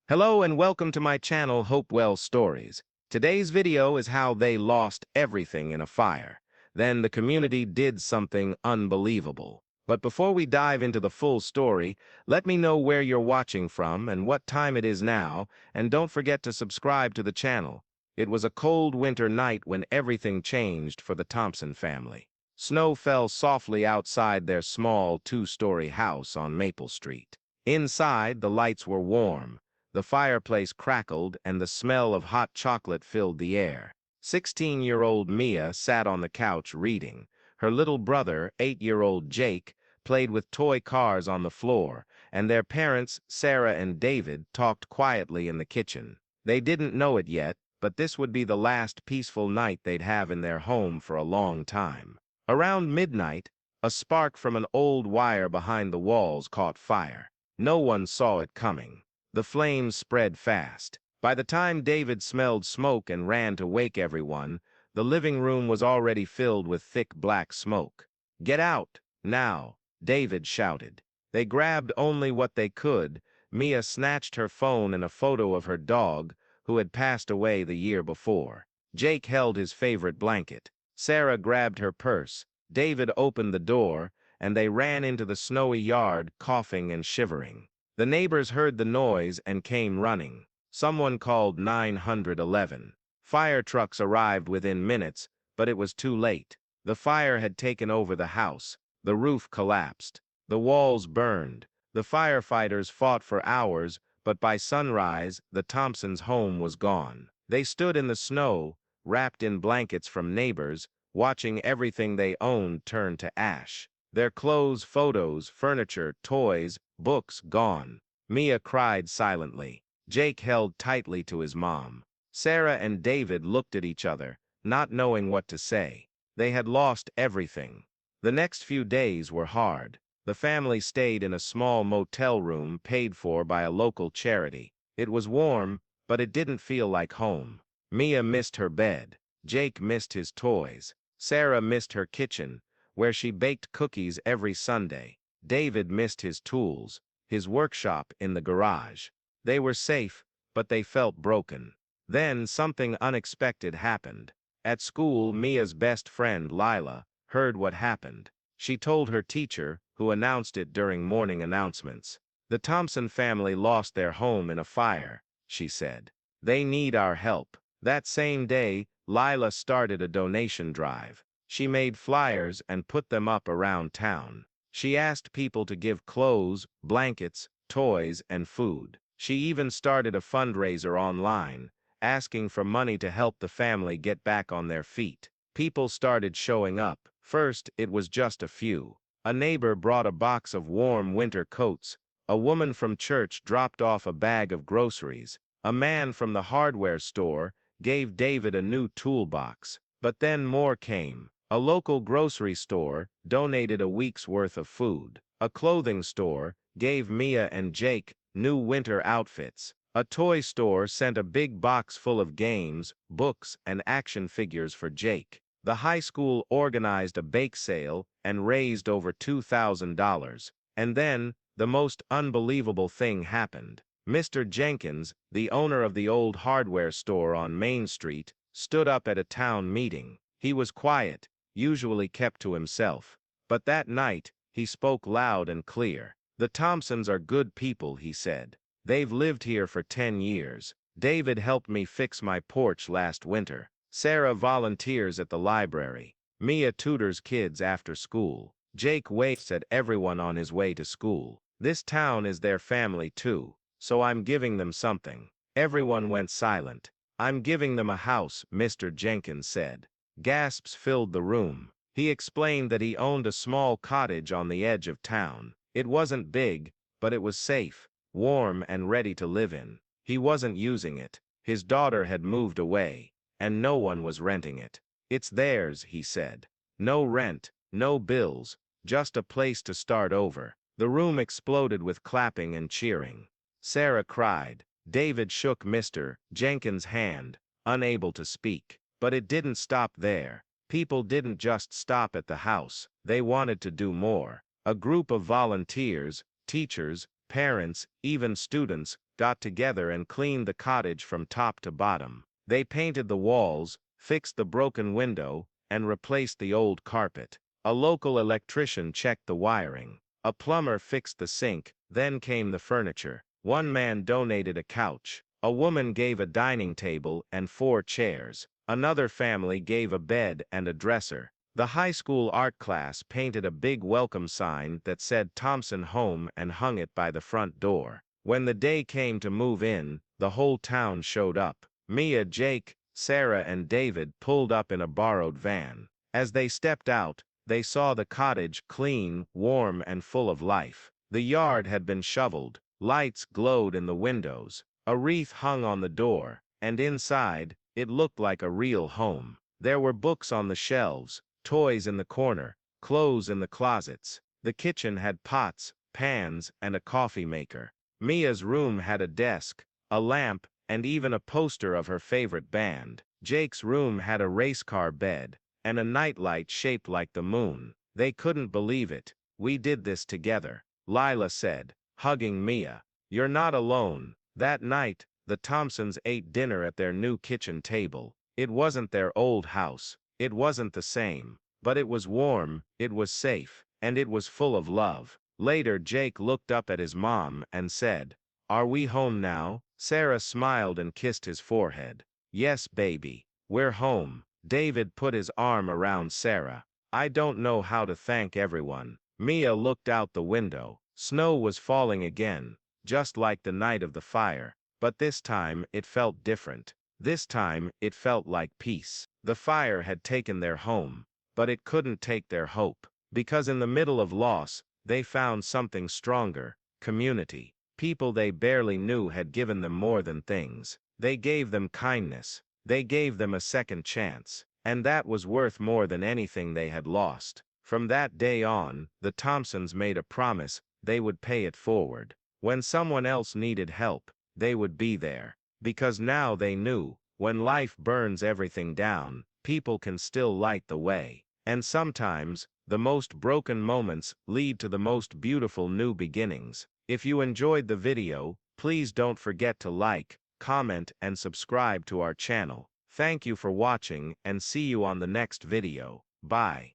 Hello and welcome to my channel Hopewell Stories. Today's video is how they lost everything in a fire. Then the community did something unbelievable. But before we dive into the full story, let me know where you're watching from and what time it is now, and don't forget to subscribe to the channel. It was a cold winter night when everything changed for the Thompson family. Snow fell softly outside their small two-story house on Maple Street. Inside, the lights were warm. The fireplace crackled and the smell of hot chocolate filled the air. 16-year-old Mia sat on the couch reading. Her little brother, 8-year-old Jake, played with toy cars on the floor, and their parents, Sarah and David, talked quietly in the kitchen. They didn't know it yet, but this would be the last peaceful night they'd have in their home for a long time. Around midnight, a spark from an old wire behind the walls caught fire. No one saw it coming. The flames spread fast. By the time David smelled smoke and ran to wake everyone, the living room was already filled with thick black smoke. "Get out, now," David shouted. They grabbed only what they could. Mia snatched her phone and a photo of her dog, who had passed away the year before. Jake held his favorite blanket. Sarah grabbed her purse. David opened the door, and they ran into the snowy yard, coughing and shivering. The neighbors heard the noise and came running. Someone called 911. Fire trucks arrived within minutes, but it was too late. The fire had taken over the house. The roof collapsed. The walls burned. The firefighters fought for hours, but by sunrise, the Thompsons' home was gone. They stood in the snow, wrapped in blankets from neighbors, watching everything they owned turn to ash. Their clothes, photos, furniture, toys, books gone. Mia cried silently. Jake held tightly to his mom. Sarah and David looked at each other, not knowing what to say. They had lost everything. The next few days were hard. The family stayed in a small motel room paid for by a local charity. It was warm, but it didn't feel like home. Mia missed her bed. Jake missed his toys. Sarah missed her kitchen, where she baked cookies every Sunday. David missed his tools, his workshop in the garage. They were safe, but they felt broken. Then something unexpected happened. At school, Mia's best friend, Lila, heard what happened. She told her teacher, who announced it during morning announcements. "The Thompson family lost their home in a fire," she said. "They need our help." That same day, Lila started a donation drive. She made flyers and put them up around town. She asked people to give clothes, blankets, toys, and food. She even started a fundraiser online, asking for money to help the family get back on their feet. People started showing up. First, it was just a few. A neighbor brought a box of warm winter coats. A woman from church dropped off a bag of groceries. A man from the hardware store gave David a new toolbox. But then more came. A local grocery store donated a week's worth of food. A clothing store gave Mia and Jake new winter outfits. A toy store sent a big box full of games, books, and action figures for Jake. The high school organized a bake sale and raised over $2,000. And then, the most unbelievable thing happened. Mr. Jenkins, the owner of the old hardware store on Main Street, stood up at a town meeting. He was quiet, usually kept to himself. But that night, he spoke loud and clear. "The Thompsons are good people," he said. "They've lived here for 10 years. David helped me fix my porch last winter. Sarah volunteers at the library. Mia tutors kids after school. Jake waits at everyone on his way to school. This town is their family too, so I'm giving them something." Everyone went silent. "I'm giving them a house," Mr. Jenkins said. Gasps filled the room. He explained that he owned a small cottage on the edge of town. It wasn't big, but it was safe, warm, and ready to live in. He wasn't using it. His daughter had moved away, and no one was renting it. "It's theirs," he said. "No rent, no bills, just a place to start over." The room exploded with clapping and cheering. Sarah cried. David shook Mr. Jenkins' hand, unable to speak. But it didn't stop there. People didn't just stop at the house. They wanted to do more. A group of volunteers, teachers, parents, even students, got together and cleaned the cottage from top to bottom. They painted the walls, fixed the broken window, and replaced the old carpet. A local electrician checked the wiring. A plumber fixed the sink, then came the furniture. One man donated a couch. A woman gave a dining table and 4 chairs. Another family gave a bed and a dresser. The high school art class painted a big welcome sign that said Thompson Home and hung it by the front door. When the day came to move in, the whole town showed up. Mia, Jake, Sarah, and David pulled up in a borrowed van. As they stepped out, they saw the cottage clean, warm, and full of life. The yard had been shoveled, lights glowed in the windows, a wreath hung on the door, and inside, it looked like a real home. There were books on the shelves, toys in the corner, clothes in the closets. The kitchen had pots, pans, and a coffee maker. Mia's room had a desk, a lamp, and even a poster of her favorite band. Jake's room had a race car bed, and a nightlight shaped like the moon. They couldn't believe it. "We did this together," Lila said, hugging Mia. "You're not alone." That night, the Thompsons ate dinner at their new kitchen table. It wasn't their old house. It wasn't the same. But it was warm, it was safe, and it was full of love. Later, Jake looked up at his mom and said, "Are we home now?" Sarah smiled and kissed his forehead. "Yes, baby. We're home." David put his arm around Sarah. "I don't know how to thank everyone." Mia looked out the window. Snow was falling again, just like the night of the fire. But this time it felt different. This time it felt like peace. The fire had taken their home, but it couldn't take their hope. Because in the middle of loss, they found something stronger: community. People they barely knew had given them more than things. They gave them kindness. They gave them a second chance. And that was worth more than anything they had lost. From that day on, the Thompsons made a promise: they would pay it forward. When someone else needed help, they would be there. Because now they knew, when life burns everything down, people can still light the way. And sometimes, the most broken moments lead to the most beautiful new beginnings. If you enjoyed the video, please don't forget to like, comment, and subscribe to our channel. Thank you for watching, and see you on the next video. Bye.